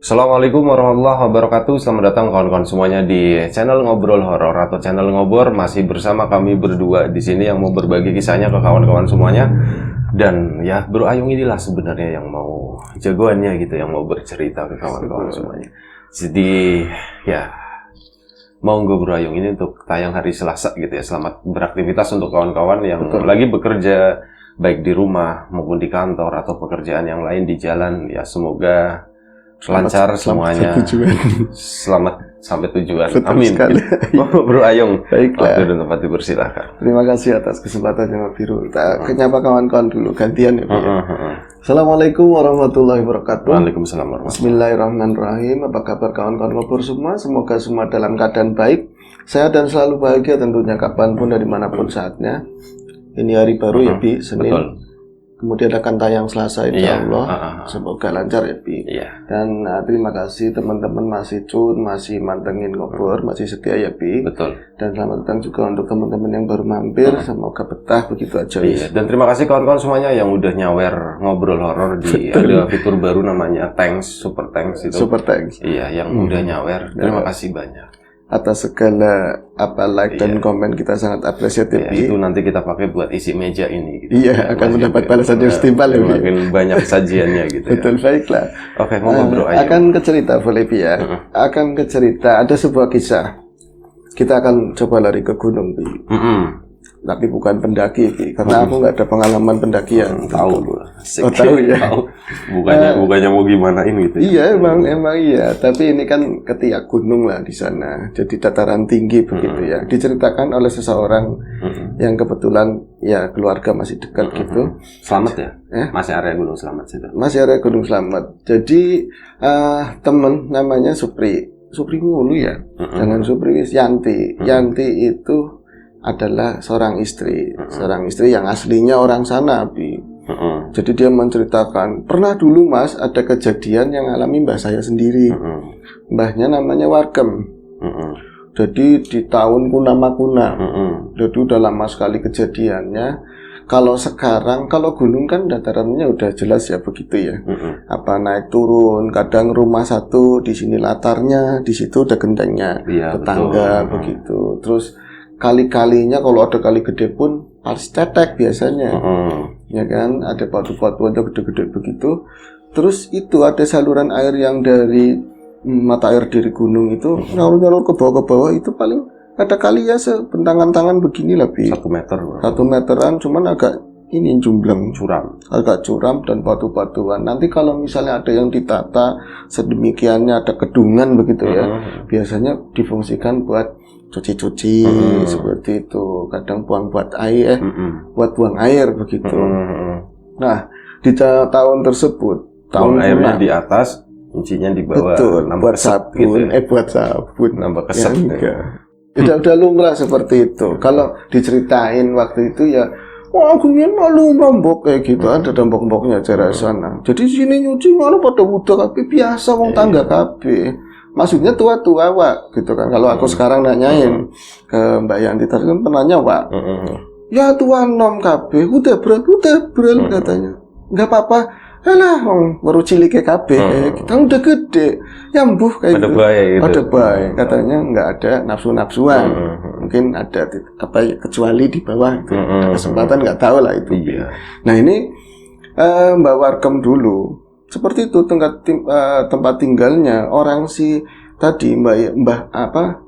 Assalamualaikum warahmatullahi wabarakatuh. Selamat datang kawan-kawan semuanya di channel Ngobrol Horor atau channel Ngobor. Masih bersama kami berdua di sini yang mau berbagi kisahnya ke kawan-kawan semuanya. Dan ya, Bro Ayung inilah sebenarnya yang mau jagoannya gitu, yang mau bercerita ke kawan-kawan semuanya. Jadi ya, monggo Bro Ayung ini untuk tayang hari Selasa gitu ya. Selamat beraktivitas untuk kawan-kawan yang lagi bekerja baik di rumah maupun di kantor atau pekerjaan yang lain di jalan. Ya semoga lancar semuanya. Selamat sampai tujuan. Betul Amin. Sekali. Oh, Bro Ayung. Baiklah. Waktu dan tempat dipersilahkan. Terima kasih atas kesempatannya Pak Biru. Kita kenyapa kawan-kawan dulu gantian ya. Assalamualaikum warahmatullahi wabarakatuh. Waalaikumsalam warahmatullahi. Bismillahirrahmanirrahim. Apa kabar kawan-kawan Ngobor semua? Semoga semua dalam keadaan baik, sehat dan selalu bahagia tentunya kapanpun dan dimanapun saatnya. Ini hari baru ya Bi, Senin. Betul. Kemudian akan tayang Selasa insya Allah. Semoga lancar ya Bi. Iya. Dan terima kasih teman-teman masih tune, masih mantengin Ngobor, masih setia ya Bi. Betul. Dan selamat datang juga untuk teman-teman yang baru mampir. Semoga betah begitu aja. Iya. Dan terima kasih kawan-kawan semuanya yang udah nyawer Ngobrol Horor di ada fitur baru namanya Thanks, Super Thanks itu. Super thanks. Iya, yang udah nyawer. Terima kasih banyak. Atas segala like dan komen kita sangat apresiatif. Ya, itu nanti kita pakai buat isi meja ini. Gitu. Iya, akan mendapat balasan yang setimpal ya. Makin banyak sajiannya gitu. Betul, baiklah. Oke, mau Bro Ayung. Akan ke cerita boleh Bi ya. Akan ke cerita ada sebuah kisah. Kita akan coba lari ke gunung Bi. Tapi bukan pendaki Bi, karena aku nggak ada pengalaman pendakian. Tahu tahu ya. Bukannya mau gimana ini gitu. Iya, emang iya. Tapi ini kan ketiak gunung lah di sana. Jadi dataran tinggi begitu ya. Diceritakan oleh seseorang yang kebetulan ya keluarga masih dekat gitu. Selamat ya? Masih area Gunung Selamat situ. Masih area Gunung Selamat. Jadi temen namanya Supri Mulu ya. Jangan Supri Yanti. Yanti itu adalah seorang istri yang aslinya orang sana Bi. Jadi dia menceritakan pernah dulu Mas ada kejadian yang alami mbah saya sendiri. Mbahnya namanya Warkem. Jadi di tahun kuna. Jadi udah lama sekali kejadiannya. Kalau sekarang kalau gunung kan datarannya udah jelas ya begitu ya. Apa naik turun, kadang rumah satu di sini latarnya, di situ ada gentengnya, tetangga begitu. Terus kali-kalinya kalau ada kali gede pun harus tetek biasanya. Ya kan, ada batu-batuannya gede-gede begitu. Terus itu ada saluran air yang dari mata air dari gunung itu nyalur-nyalur ke bawah itu paling ada kali ya sebentangan tangan beginilah Bi. 1 meter. 1 meteran, cuman agak ini jumbleng, agak curam dan batu-batuan. Nanti kalau misalnya ada yang ditata sedemikiannya ada kedungan begitu ya, biasanya difungsikan buat cuci-cuci seperti itu. Kadang buat air, buat buang air begitu. Nah, di tahun tersebut, tahun airnya di atas, cucinya di bawah. Betul, buat sabun, gitu. Buat sabun. Nambah keset. Ya, udah lumrah seperti itu. Kalau diceritain waktu itu ya, wah aku ini malu mambok kayak gitu. Ada mbok-mboknya cara sana. Jadi sini nyuci malu pada budak tapi biasa wong tangga kabeh. Maksudnya tua-tua Wak gitu kan. Kalau aku sekarang nanyain ke Mbak Yanti tadi kan penanya Wak. Ya tua nom kabeh, udah beral katanya. Enggak apa-apa. Alah, baru cilik kayak kabeh, kita udah gede. Ya mbuh kayak gitu. Ada baik. Katanya enggak ada nafsu-nafsuan. Mungkin ada apa ya, kecuali di bawah itu. Kesempatan enggak tahu lah itu. Nah, ini Mbak Warkem dulu seperti itu tempat tinggalnya orang si tadi Mbah apa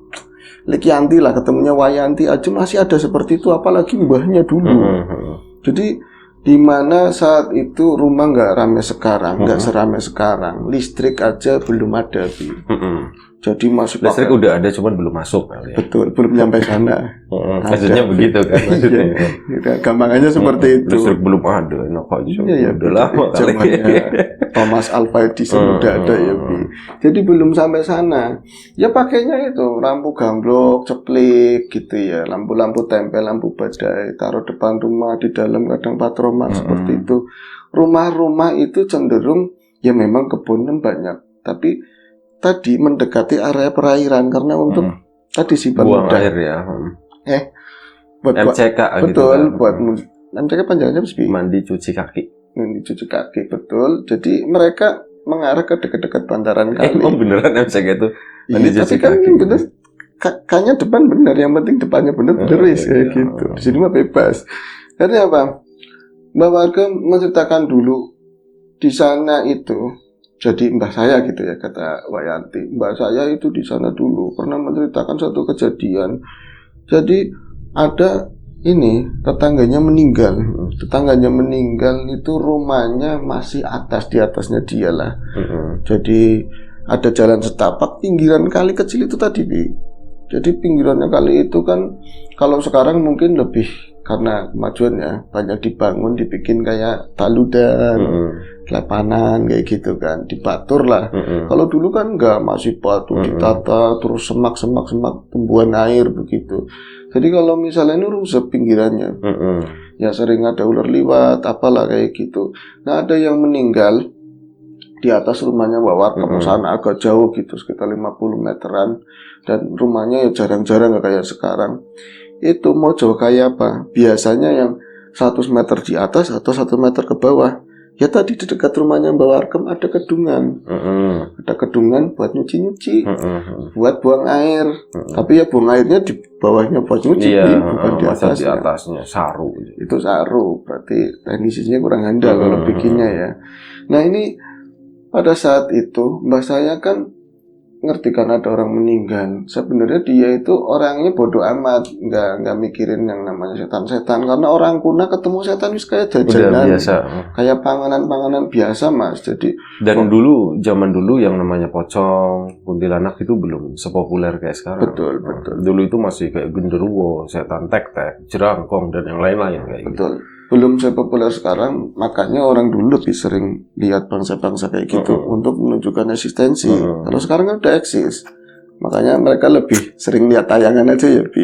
Likianti lah, ketemunya Wayanti aja masih ada seperti itu, apalagi mbahnya dulu. Jadi di mana saat itu rumah nggak ramai sekarang, nggak seramai sekarang, listrik aja belum ada Bi. Jadi masih listrik udah ada, cuman belum masuk kali ya. Betul, belum nyampe sana. Maksudnya begitu kan maksudnya. Iya, gampangannya seperti itu. Listrik belum ada, enak aja. Iya, udah lama kali. Thomas Alva Edison udah ada ya Bi. Jadi belum sampai sana. Ya pakainya itu lampu gamblok, ceplik gitu ya, lampu-lampu tempel, lampu badai, taruh depan rumah, di dalam kadang patroman seperti itu. Rumah-rumah itu cenderung ya memang kebun banyak, tapi tadi mendekati area perairan karena untuk tadi simpan buang air ya. Buat MCK betul gitu kan. Buat MCK panjangnya mandi cuci kaki. Mandi cuci kaki betul. Jadi mereka mengarah ke dekat-dekat bantaran kali. Oh beneran bisa gitu. Iya, tapi kan bener kayaknya depan bener, yang penting depannya bener beres kayak gitu. Di sini mah bebas. Karena apa? Mbak Warga menceritakan dulu di sana itu. Jadi mbah saya gitu ya, kata Wayanti. Mbah saya itu di sana dulu pernah menceritakan satu kejadian. Jadi ada ini tetangganya meninggal. Tetangganya meninggal itu rumahnya masih di atasnya dia lah. Jadi ada jalan setapak pinggiran kali kecil itu tadi, Bi. Jadi pinggirannya kali itu kan kalau sekarang mungkin lebih karena kemajuan ya, banyak dibangun, dibikin kayak baludan, lapangan kayak gitu kan, dibatur lah. Kalau dulu kan enggak, masih batu ditata, terus semak tumbuhan air begitu. Jadi kalau misalnya ini rusak pinggirannya, ya sering ada ular liwat, apalah kayak gitu. Nah ada yang meninggal di atas rumahnya Mbak Warkam, sana agak jauh gitu, sekitar 50 meteran. Dan rumahnya ya jarang-jarang gak kayak sekarang. Itu mau jauh kayak apa? Biasanya yang 100 meter di atas atau 1 meter ke bawah. Ya tadi di dekat rumahnya Mbak Warkam ada kedungan. Ada kedungan buat nyuci-nyuci, buat buang air. Tapi ya buang airnya di bawahnya buat nyuci, bukan di atasnya. Di atasnya saru. Itu saru, berarti teknisnya kurang handal kalau bikinnya ya. Nah ini pada saat itu mbak saya kan ngerti kan ada orang meninggal. Sebenarnya dia itu orangnya bodoh amat, nggak mikirin yang namanya setan-setan, karena orang kuna ketemu setan itu kayak jajanan, biasa, kayak panganan biasa mas. Jadi dan dulu zaman dulu yang namanya pocong, kuntilanak itu belum sepopuler kayak sekarang. Betul. Dulu itu masih kayak genderuwo, setan tek-tek, jerangkong dan yang lain-lain kayak betul. Gitu. Belum sepopuler sekarang, makanya orang dulu lebih sering lihat bangsa-bangsa kayak gitu untuk menunjukkan eksistensi. Kalau sekarang kan udah eksis, makanya mereka lebih sering lihat tayangan aja ya, Bi.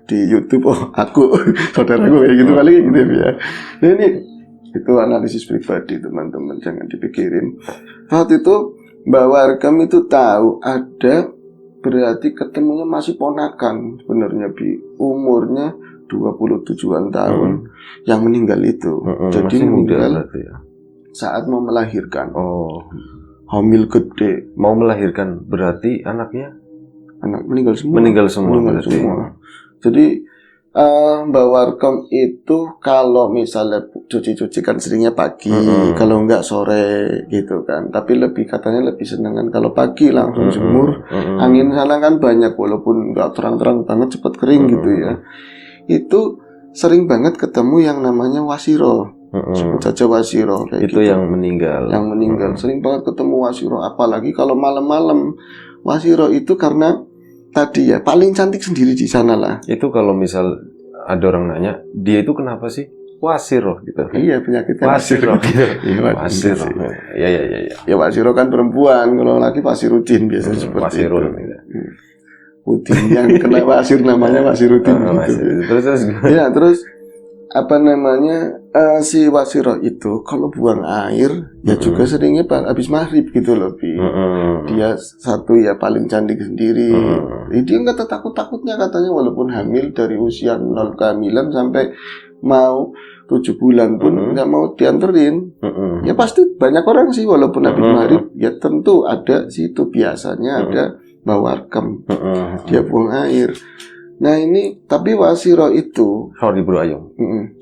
Di YouTube. Oh, aku saudaraku kayak gitu kali gitu ya. Nah ini itu analisis pribadi teman-teman, jangan dipikirin. Saat itu Mbak Warkam itu tahu ada, berarti ketemunya masih ponakan sebenarnya, Bi. Umurnya 27-an tahun yang meninggal itu. Jadi meninggal ya? Saat mau melahirkan. Hamil gede. Mau melahirkan berarti anaknya meninggal semua. Meninggal semua. Jadi Mbak Warkam itu kalau misalnya cuci-cuci kan seringnya pagi, kalau enggak sore gitu kan. Tapi katanya lebih senengan kalau pagi langsung jemur. Angin sana kan banyak, walaupun enggak terang-terang banget, cepat kering gitu ya. Itu sering banget ketemu yang namanya wasiro. Sebut saja wasiro kayak itu gitu. yang meninggal. Sering banget ketemu wasiro, apalagi kalau malam-malam. Wasiro itu karena tadi ya paling cantik sendiri di sana lah. Itu kalau misal ada orang nanya, dia itu kenapa sih wasiro gitu? Iya, penyakitnya wasiro gitu. Wasiro. Iya. Ya wasiro kan perempuan, kalau laki Wasirudin biasanya seperti itu. Udin yang kena wasir namanya Wasirudin gitu. Terus apa namanya si wasiro itu kalau buang air ya juga seringnya habis maghrib gitu loh, Bi. Dia satu ya paling cantik sendiri. Dia nggak takut-takutnya katanya, walaupun hamil dari usia 0 kehamilan sampai mau 7 bulan pun nggak mau dianterin. Ya pasti banyak orang sih walaupun habis maghrib ya tentu ada situ, biasanya ada Mbak Warkam, dia buang air. Nah ini, tapi wasiro itu, sorry Bro Ayung,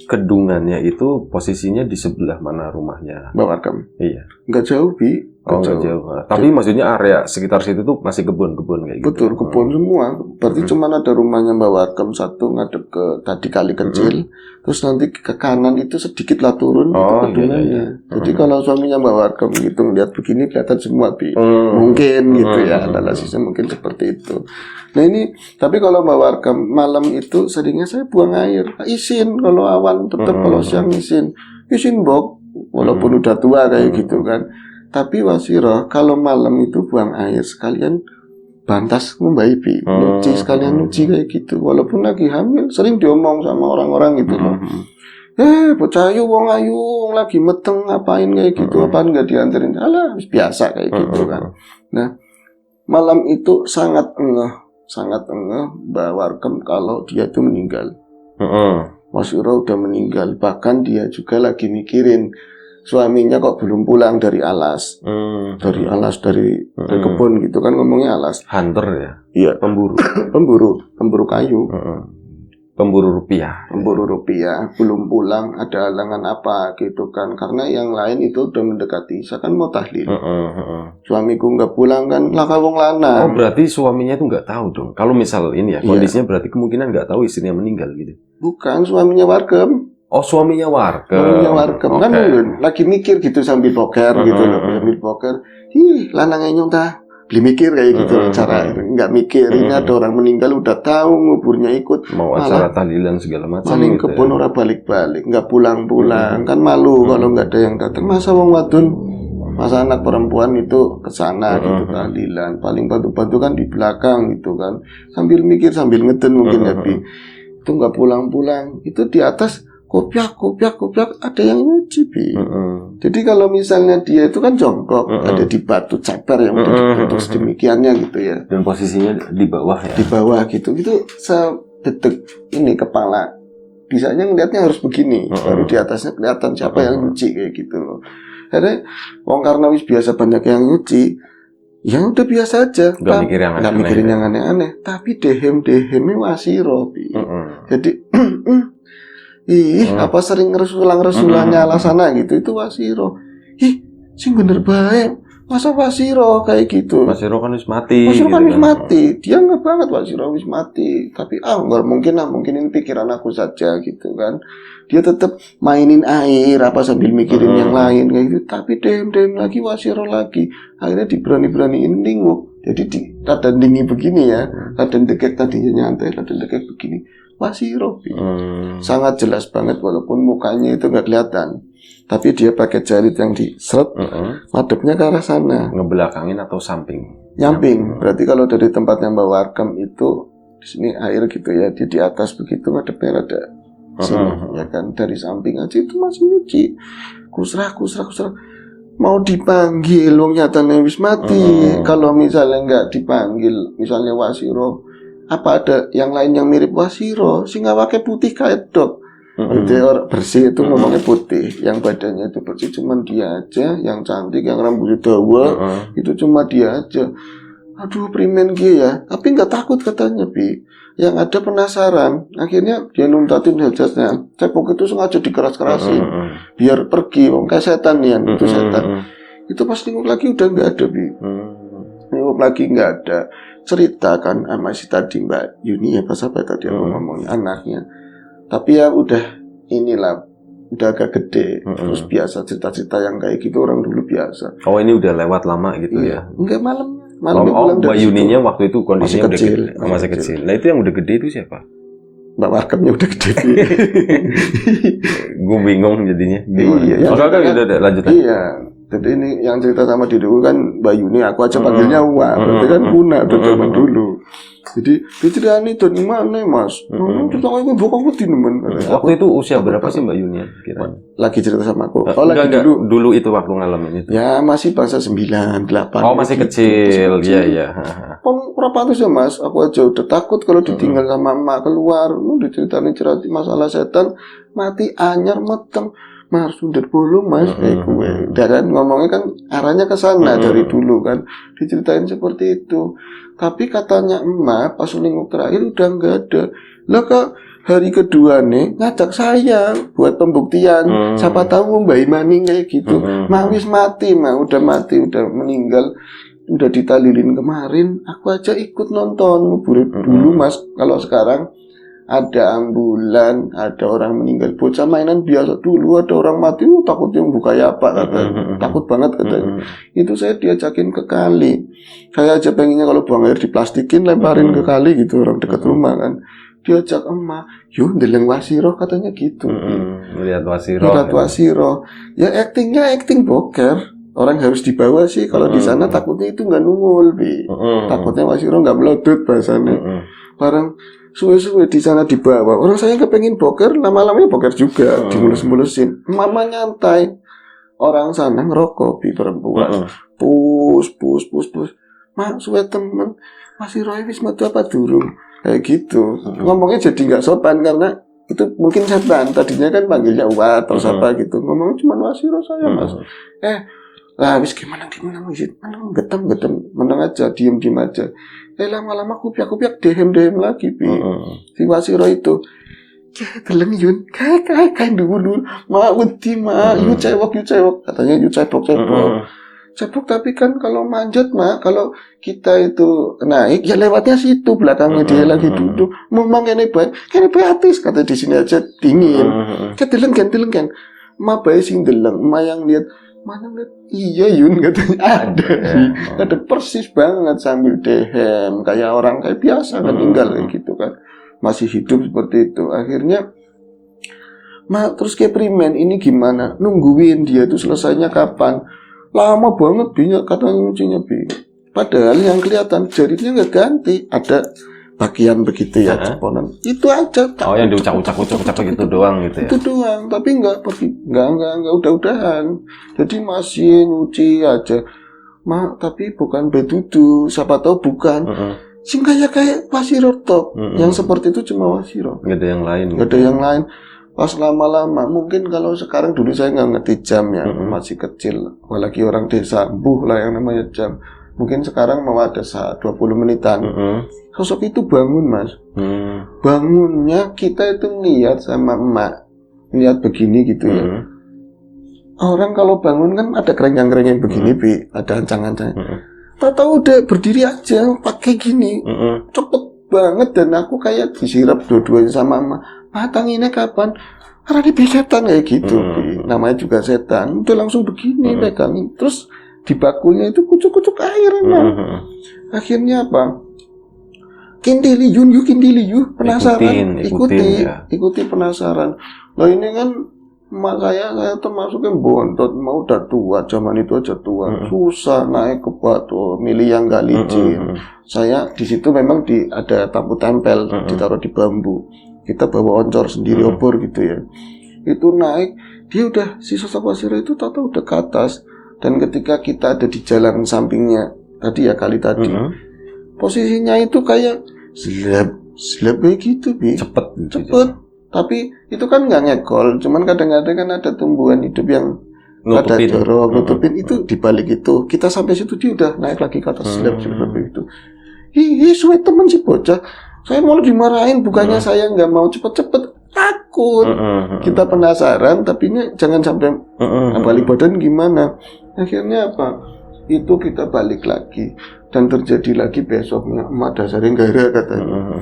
kedungannya itu posisinya di sebelah mana rumahnya Mbak Warkam? Iya. Nggak jauh, Bi. Nggak jauh. Tapi maksudnya area sekitar situ tuh masih kebun-kebun kayak gitu. Betul, kebun semua. Berarti cuma ada rumahnya Mbak Warkam satu ngadep ke tadi kali kecil. Terus nanti ke kanan itu sedikit lah turun itu kedungannya. Jadi kalau suaminya Mbak Warkam gitu ngeliat begini kelihatan semua, Bi. Mungkin gitu ya, analisisnya mungkin seperti itu. Nah ini, tapi kalau Mbak Warkam malam itu seringnya saya buang air. Izin kalau awan, tetap kalau siang izin Bok. Walaupun udah tua kayak gitu kan. Tapi wasiro kalau malam itu buang air sekalian bantas Mbak Ibi, nyuci sekalian nyuci kayak gitu. Walaupun lagi hamil sering diomong sama orang-orang gitu loh. Bocah ayu wong lagi meteng ngapain kayak gitu, apaan nggak dianterin? Alah biasa kayak gitu kan. Nah malam itu sangat engeh Mbak Warkam kalau dia itu meninggal. Wasiro udah meninggal, bahkan dia juga lagi mikirin suaminya kok belum pulang dari alas. Dari kebun gitu kan ngomongnya alas. Hunter ya? Iya. Pemburu kayu. Pemburu rupiah. Pemburu rupiah, belum pulang, ada halangan apa gitu kan. Karena yang lain itu udah mendekati, saya kan mau tahlil. Suamiku nggak pulang kan, laka wong lanang. Oh, berarti suaminya itu nggak tahu dong. Kalau misal ini ya, kondisinya berarti kemungkinan nggak tahu istrinya meninggal gitu. Bukan, suaminya wargem. Oh, suaminya warga. Kan lagi mikir gitu sambil poker gitu loh, sambil poker. Lanangnya nyonta. Beli mikir kayak gitu cara nggak mikir ini ada orang meninggal udah tahu nguburnya ikut mau acara tahlilan segala macam paling gitu kebun orang balik-balik nggak pulang-pulang kan malu kalau nggak ada yang datang masa wong wadon masa anak perempuan itu kesana gitu tahlilan paling bantu-bantu kan di belakang gitu kan sambil mikir sambil ngeden mungkin tapi itu nggak pulang-pulang itu di atas kopiak ada yang nyuci Bi. Jadi kalau misalnya dia itu kan jongkok ada di batu ceper yang udah dibentuk sedemikiannya gitu ya. Dan posisinya di bawah ya. Di bawah gitu sedetik ini kepala bisanya ngelihatnya harus begini baru di atasnya kelihatan siapa yang nyuci kayak gitu loh. Karena karena wis biasa banyak yang nyuci ya udah biasa aja nggak mikirin yang aneh-aneh tapi dehemnya wasiro Bi. Jadi apa sering ngerusulan nyala sana gitu itu wasiro. Sing bener baik. Masa wasiro kayak gitu. Wasiro kan wis mati. Wasiro kan wis mati. Dia nggak banget wasiro wis mati. Tapi nggak mungkin ini pikiran aku saja gitu kan. Dia tetap mainin air apa sambil mikirin yang lain kayak gitu. Tapi dem lagi wasiro lagi. Akhirnya diberani-beraniin linguk. Jadi rada dingin begini ya. Rada deket tadinya nyantai, rada deket begini. Wasiro sangat jelas banget walaupun mukanya itu nggak kelihatan tapi dia pakai jarit yang diseret madepnya ke arah sana ngebelakangin atau samping berarti kalau dari tempatnya Mbak Warkem itu di sini air gitu ya dia di atas begitu madepnya rada sini ya kan dari samping aja itu masih nyuci kusrah mau dipanggil wong nyatanya wis mati kalau misalnya nggak dipanggil misalnya wasiro apa ada yang lain yang mirip wasiro sing awake putih kayak dok orang bersih itu ngomongnya putih yang badannya itu bersih cuman dia aja yang cantik yang rambutnya dawa itu cuma dia aja aduh primen gitu ya tapi nggak takut katanya Bi yang ada penasaran akhirnya dia nuntatin hajatnya cepok itu sengaja dikeras-kerasin biar pergi kayak setan ya itu setan itu pas nengok lagi udah nggak ada Bi nengok lagi nggak ada cerita kan sama si tadi Mbak Yuni apa sampai tadi aku ngomongin anaknya tapi ya udah inilah udah agak gede terus biasa cerita-cerita yang kayak gitu orang dulu biasa ini udah lewat lama gitu ya enggak malam Mbak Yuninya waktu itu kondisinya masih kecil nah itu yang udah gede itu siapa? Mbak Warkemnya udah gede gue bingung jadinya gimana? Udah lanjut aja jadi ini yang cerita sama diriku kan Mbak Yuni, aku aja panggilnya Wak, berarti kan Kuna tuh zaman dulu. Jadi diceritain itu di mana Mas? Cerita aku bokong putih nemen. Waktu itu usia berapa sih Mbak Yuni? Lagi cerita sama aku. Lagi dulu itu waktu ngalamin itu. Ya masih bangsa 9, 8. Masih kecil. Iya. Berapa tuh ya Mas? Aku aja udah takut kalau ditinggal sama emak keluar. Diceritain cerita masalah setan, mati anyar meteng. Mas udah bolong Mas kayak gue. Dan ngomongnya kan arahnya ke sana dari dulu kan. Diceritain seperti itu. Tapi katanya emak pas minggu terakhir udah nggak ada. Lah kok hari kedua nih ngajak saya buat pembuktian. Siapa tahu Mbak Imani kayak gitu. Wis mati, udah mati, udah meninggal. Udah ditalilin kemarin. Aku aja ikut nonton nguburin dulu Mas. Kalau sekarang ada ambulan, ada orang meninggal, bocah mainan biasa dulu, ada orang mati, takutnya buka ya apa katanya, takut banget katanya. Itu saya diajakin ke kali, saya aja pengennya kalau buang air diplastikin, lemparin ke kali gitu, orang dekat rumah kan. Diajak emak, yuk ndeleng wasiro katanya gitu. Lihat wasiro. Ya actingnya acting boker. Orang harus dibawa sih, kalau di sana takutnya itu nggak nungul, Bi. Takutnya wasiro nggak melodot bahasanya. Barang suwe-suwe di sana dibawa. Orang saya kepengen boker, lama-lamanya boker juga, dimulus-mulusin. Mama nyantai. Orang sana ngerokok, Bi perempuan. Pus. Mak, suwe temen. Masih Roy wis metu apa durung? Kayak gitu. Ngomongnya jadi nggak sopan karena itu mungkin setan. Tadinya kan panggilnya Wah atau siapa gitu. Ngomong cuma Wasiro saya mas. Lah habis gimana wis menang getem menang aja diem aja. Lama-lama kupiak dehem lagi Pi. Si Wasiro itu deleng Yun kayak dulu ma wedi ma yu cewek katanya yu cebok tapi kan kalau manjat ma kalau kita itu naik ya lewatnya situ belakangnya dia lagi duduk memang kene bae atis kata di sini aja dingin deleng kan ma bae sing deleng ma yang lihat mana lihat iya Yun katanya ada persis banget sambil dehem kayak orang kayak biasa kan tinggal kayak gitu kan masih hidup seperti itu. Akhirnya terus kayak primen ini gimana nungguin dia itu selesainya kapan, lama banget banyak katanya nyucinya padahal yang kelihatan jarinya nggak ganti, ada bagian begitu ya ceponan itu aja yang diucap gitu doang gitu ya, itu doang tapi nggak pergi nggak udah-udahan jadi masih nyuci aja tapi bukan bedudu siapa tahu bukan sing kayak Wasiro top yang seperti itu cuma Wasiro nggak ada yang lain pas lama-lama mungkin kalau sekarang dulu saya nggak ngerti jam ya masih kecil apalagi orang desa lah yang namanya jam mungkin sekarang mau ada saat 20 menitan sosok itu bangun mas bangunnya kita itu lihat sama emak lihat begini gitu ya orang kalau bangun kan ada kerenggang begini ada ancang-ancang tahu udah berdiri aja pakai gini cepet banget dan aku kayak disirap dua-duanya sama emak tanginnya kapan karena dia setan kayak gitu namanya juga setan udah langsung begini pegangin terus di bakulnya itu kucuk-kucuk air akhirnya apa kindili yu penasaran ikuti penasaran loh ini kan emak saya termasuk yang bontot mau udah tua zaman itu aja tua susah naik ke batu milih yang gak licin saya di situ memang ada lampu tempel ditaruh di bambu kita bawa oncor sendiri obor gitu ya itu naik dia udah si sosok Wasiro itu tahu udah ke atas dan ketika kita ada di jalan sampingnya tadi ya kali tadi posisinya itu kayak seleb kayak gitu cepet tapi itu kan nggak ngekol, cuman kadang-kadang kan ada tumbuhan hidup yang ada dorong, nutupin itu dibalik itu. Kita sampai situ dia udah naik lagi ke atas slab itu. Suwe temen si bocah. Saya mau dimarahin, bukannya saya nggak mau cepet-cepet, takut. Kita penasaran, tapi ini jangan sampai balik badan gimana. Akhirnya apa? Itu kita balik lagi dan terjadi lagi besoknya. Emak dasarin gara katanya.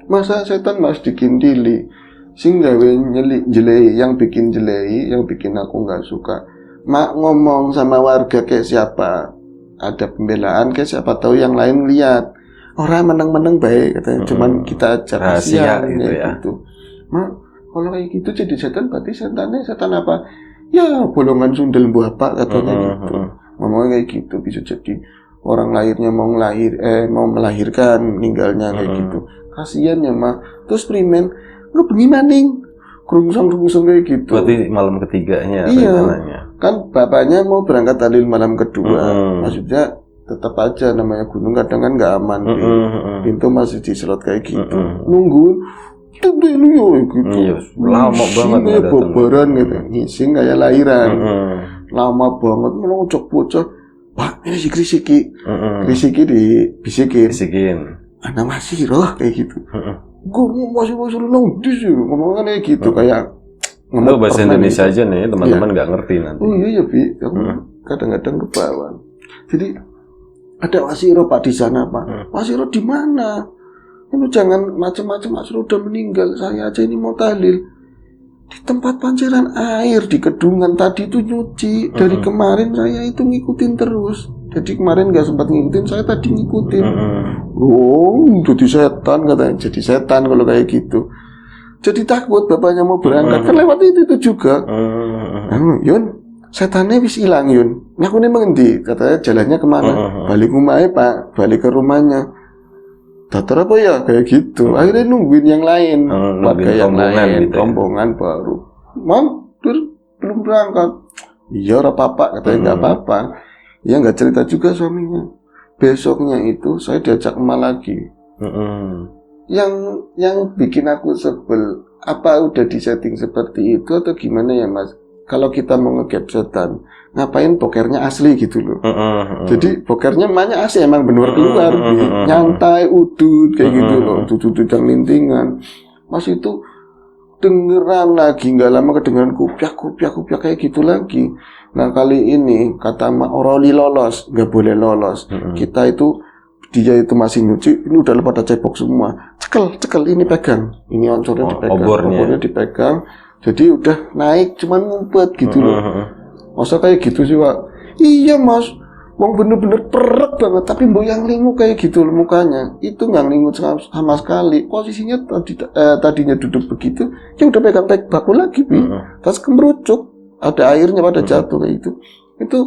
Masa setan mas dikindili sing gawe jelei yang bikin aku nggak suka mak ngomong sama warga kayak siapa ada pembelaan kayak siapa tahu yang lain lihat orang menang baik katanya cuman kita aja rahasia gitu ya gitu. Mak kalau kayak gitu jadi setan berarti setan apa ya bolongan sundel buah apa katanya gitu ngomongnya kayak gitu bisa jadi orang lahirnya mau melahirkan meninggalnya kayak gitu kasihan ya mah terus primen ngebengi maning kerungsung kayak gitu berarti malam ketiganya rencananya kan bapaknya mau berangkat tahlil malam kedua maksudnya tetap aja namanya gunung kadang kan nggak aman pintu masih diselot kayak gitu nungguin itu dulu gitu lama banget boboran gitu ngising kayak lahiran lama banget melocok bocah Pak ini si krisiki dibisikin anak Wasiro kayak gitu. Gue masih nongdi sih ngomong kayak gitu kayak ngomong bahasa Indonesia aja nih teman-teman nggak ngerti nanti. Oh iya Bi, kadang-kadang ke bawah. Jadi ada Wasiro Pak di sana Pak. Wasiro di mana? Lu jangan macam-macam Wasiro udah meninggal. Saya aja ini mau tahlil di tempat pancaran air di Kedungan tadi itu nyuci. Dari kemarin saya itu ngikutin terus. Jadi kemarin nggak sempat ngikutin, saya tadi ngikutin. Jadi setan katanya. Jadi setan kalau kayak gitu. Jadi takut bapaknya mau berangkat kan lewat itu juga. Yun, setannya wis hilang Yun. Aku nih mengendi? Katanya jalannya kemana? Balik rumahnya Pak, balik ke rumahnya. Datar apa ya kayak gitu. Akhirnya nungguin yang lain, warga yang lain, gitu rombongan baru. Mampir belum berangkat. Iya, ora apa-apa katanya nggak apa-apa. Ya nggak cerita juga suaminya. Besoknya itu saya diajak emak lagi. Yang bikin aku sebel apa udah disetting seperti itu atau gimana ya Mas? Kalau kita mau nge-gap setan, ngapain bokernya asli gitu loh. Jadi bokernya emaknya asli emang bener keluar, nyantai, udut kayak gitu loh, udut yang lintingan. Mas itu dengeran lagi, nggak lama kedengeran kupiak kayak gitu lagi. Nah kali ini kata Mak Oroli lolos, nggak boleh lolos. Kita itu dia itu masih nyuci, ini udah pada cebok semua. Cekel ini pegang, ini oncornya dipegang, obornya dipegang. Jadi udah naik, cuman ngumpet gitu loh. Masa kayak gitu sih Pak? Iya Mas, wong bener-bener perek banget, tapi mbok yang lingu kayak gitu loh mukanya. Itu nggak lingu sama sekali. Posisinya tadinya duduk begitu, ya udah pegang baku lagi, pas kemerucuk, ada airnya pada jatuh kayak gitu. Itu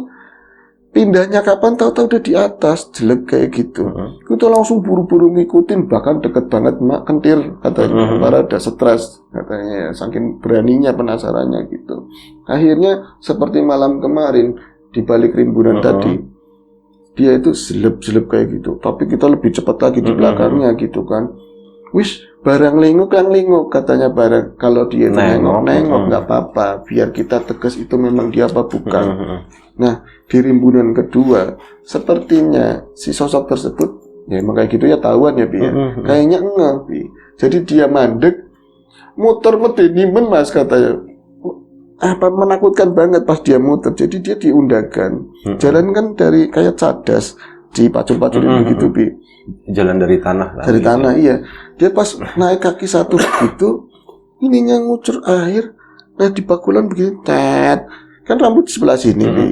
pindahnya kapan tahu-tahu udah di atas, jelek kayak gitu. Kita langsung buru-buru ngikutin, bahkan deket banget Mak kentir katanya, para ada stres katanya, saking beraninya penasarannya gitu. Akhirnya seperti malam kemarin di balik rimbunan tadi, dia itu seleb kayak gitu. Tapi kita lebih cepat lagi di belakangnya gitu kan. Wis barang linguk katanya barang. Kalau dia itu nengok nggak apa-apa, biar kita tegas itu memang dia apa bukan. Nah di rimbunan kedua sepertinya si sosok tersebut ya emang kayak gitu ya tahuan ya Bi ya. Kayaknya enggak Bi. Jadi dia mandek muter medenimen Mas katanya. Apa menakutkan banget pas dia muter. Jadi dia diundangkan. Jalan kan dari kayak cadas dipacul-paculin begitu Bi. Jalan dari tanah lah. Dari tanah iya. Dia pas naik kaki satu begitu, ininya ngucur air. Nah di bakulan begini, tet. Kan rambut di sebelah sini Bi.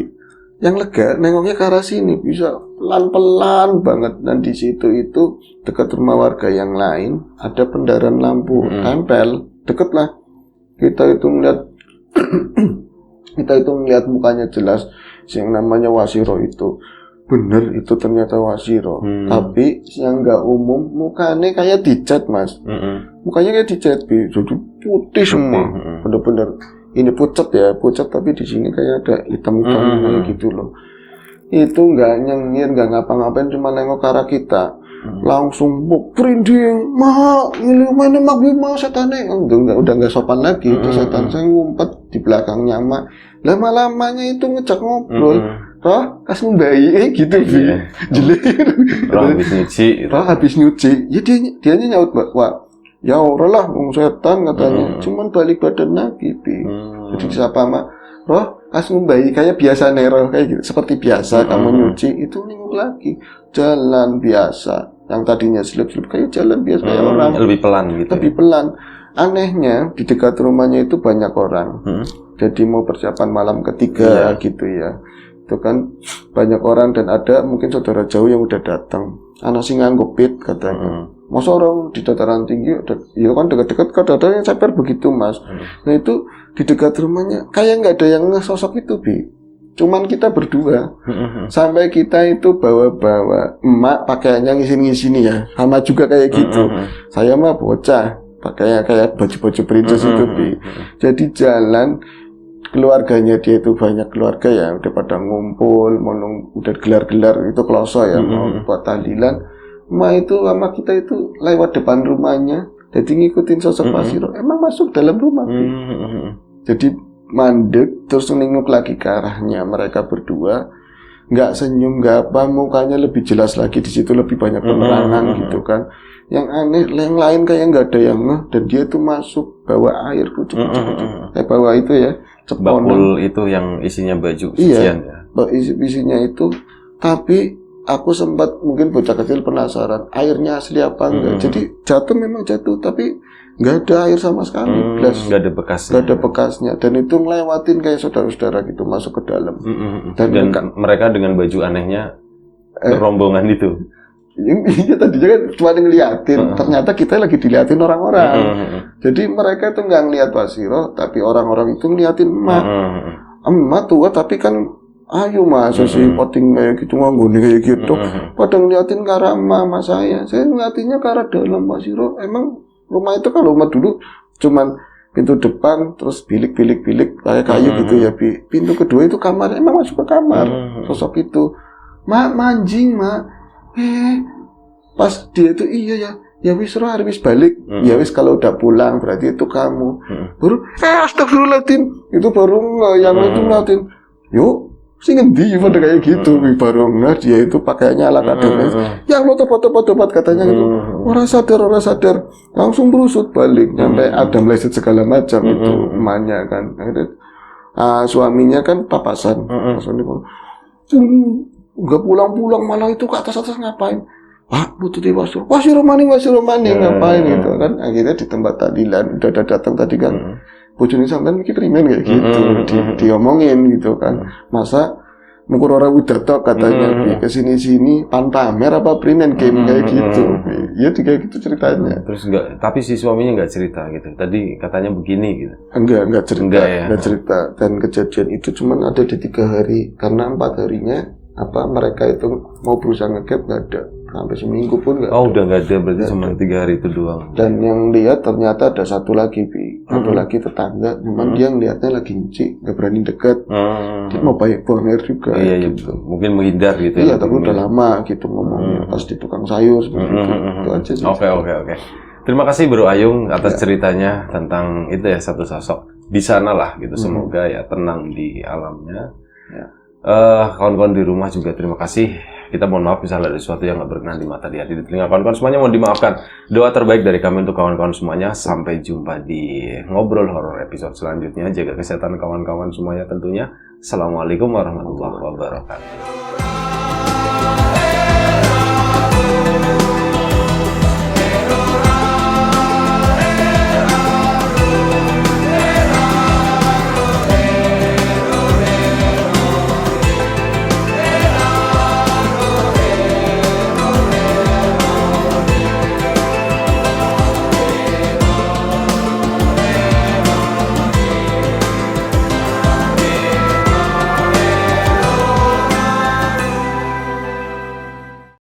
Yang lega nengoknya ke arah sini, bisa pelan-pelan banget. Dan di situ itu dekat rumah warga yang lain ada pendaran lampu tempel, deket lah. Kita itu ngeliat mukanya jelas, yang namanya Wasiro itu bener itu ternyata Wasiro. Tapi yang nggak umum mukanya kayak dicat Mas. Mukanya kayak dicat Bi, jadi putih semua, bener-bener. Ini pucat tapi di sini kayak ada hitam-hitam kayak gitu loh. Itu nggak nyengir, nggak ngapa-ngapain, cuma nengok ke arah kita, langsung merinding, ini mana mak bima setannya, udah nggak sopan lagi, itu setan saya ngumpet di belakangnya Mak. Lama-lamanya itu ngejak ngobrol, roh kas membayi gitu jelek. Roh habis nyuci, ya dia nyaut Wak. Ya ora lah, wong setan katanya. Cuman balik badan lagi, Bi. Jadi siapa Mak? Roh, kasih bayi kayak biasa Nero kayak gitu. Seperti biasa kamu nyuci, itu nengok lagi. Jalan biasa. Yang tadinya selip-selip kayak jalan biasa kayak orang. Lebih pelan gitu. Lebih pelan. Anehnya di dekat rumahnya itu banyak orang. Jadi mau persiapan malam ketiga gitu ya. Itu kan banyak orang dan ada mungkin saudara jauh yang udah datang. Anak sing nganggepit katanya. Masa orang di dataran tinggi, ya kan dekat-dekat kadang-kadang yang caper begitu Mas. Nah itu di dekat rumahnya kayak nggak ada yang sosok itu Bi. Cuman kita berdua. Sampai kita itu bawa-bawa emak pakaiannya ngisi-ngisi ya, sama juga kayak gitu. Saya mah bocah, pakainya kayak baju-baju princess itu Bi. Jadi jalan keluarganya dia itu banyak keluarga ya, udah pada ngumpul, udah gelar-gelar itu kloso ya, mau buat tahlilan. Ma itu sama kita itu lewat depan rumahnya, jadi ngikutin sosok Wasiro. Emang masuk dalam rumah. Jadi mandek terus nengok lagi ke arahnya mereka berdua, nggak senyum nggak apa, mukanya lebih jelas lagi di situ, lebih banyak penerangan gitu kan. Yang aneh yang lain kayak nggak ada yang ngeh, dan dia tuh masuk bawa air kucuk bawa itu ya bakul itu yang isinya baju sucian ya. Isinya itu, tapi aku sempat mungkin bocah kecil penasaran airnya asli apa enggak. Jadi jatuh memang jatuh, tapi nggak ada air sama sekali, nggak ada bekasnya. Dan itu ngelewatin kayak saudara-saudara gitu masuk ke dalam. Dan mereka dengan baju anehnya rombongan itu. Iya tadinya kan cuma ngeliatin, ternyata kita lagi diliatin orang-orang. Jadi mereka tuh nggak ngeliat Wasiro, tapi orang-orang itu ngeliatin emak tua, tapi kan ayo Mas, sih poting kayak gitu, nganggone kayak gitu. Pada ngeliatin ke arah mama saya ngeliatinnya ke arah dalam Wasiro. Emang rumah itu kalau rumah dulu cuman pintu depan, terus bilik kayak kayu gitu ya Bi. Pintu kedua itu kamar, emang masuk ke kamar. Sosok itu, Mak manjing Mak. Pas dia itu iya ya, ya wis roh wis balik. Ya wis kalau udah pulang berarti itu kamu. Baru astagfirullahaladzim, itu baru yang itu ngeliatin, yuk sing ngendi pada kayak gitu. Baru dia itu pakainya ala kadarnya. Yang lo tobat katanya gitu. Orang sadar langsung berusut balik sampai ada meleset segala macam itu emaknya kan. Akhirnya suaminya kan papasan. Enggak pulang malah itu ke atas ngapain? Wah, butuh di wasir romani ngapain gitu kan? Akhirnya di tempat tadilan udah datang tadi kan, bojone sampean iki primen kayak gitu, diomongin gitu kan. Masa mengkur ora udatok katanya kesini pan pamer apa primen game kayak gitu. Ya kayak gitu ceritanya. Terus tapi si suaminya enggak cerita gitu. Tadi katanya begini gitu. Enggak cerita, enggak cerita. Dan kejadian itu cuma ada di 3 hari karena 4 harinya mereka itu mau berusaha ngegap nggak ada, sampai seminggu pun nggak. Udah nggak ada, berarti cuma 3 hari itu doang. Dan yang lihat ternyata ada satu lagi lagi tetangga, memang dia ngeliatnya lagi nyuci, nggak berani deket, dia mau buang air juga. Iya, gitu. Mungkin menghindar gitu. Iya, tapi udah lama gitu ngomongnya, pas di tukang sayur seperti itu aja sih. Oke. Terima kasih Bro Ayung atas ceritanya tentang itu ya, satu sosok di sana lah gitu. Semoga ya tenang di alamnya. Kawan-kawan di rumah juga terima kasih. Kita mohon maaf misalnya ada sesuatu yang nggak berkenan di mata, di hati, di telinga kawan-kawan semuanya, mohon dimaafkan. Doa terbaik dari kami untuk kawan-kawan semuanya. Sampai jumpa di Ngobrol Horor episode selanjutnya. Jaga kesehatan kawan-kawan semuanya tentunya. Assalamualaikum warahmatullahi wabarakatuh.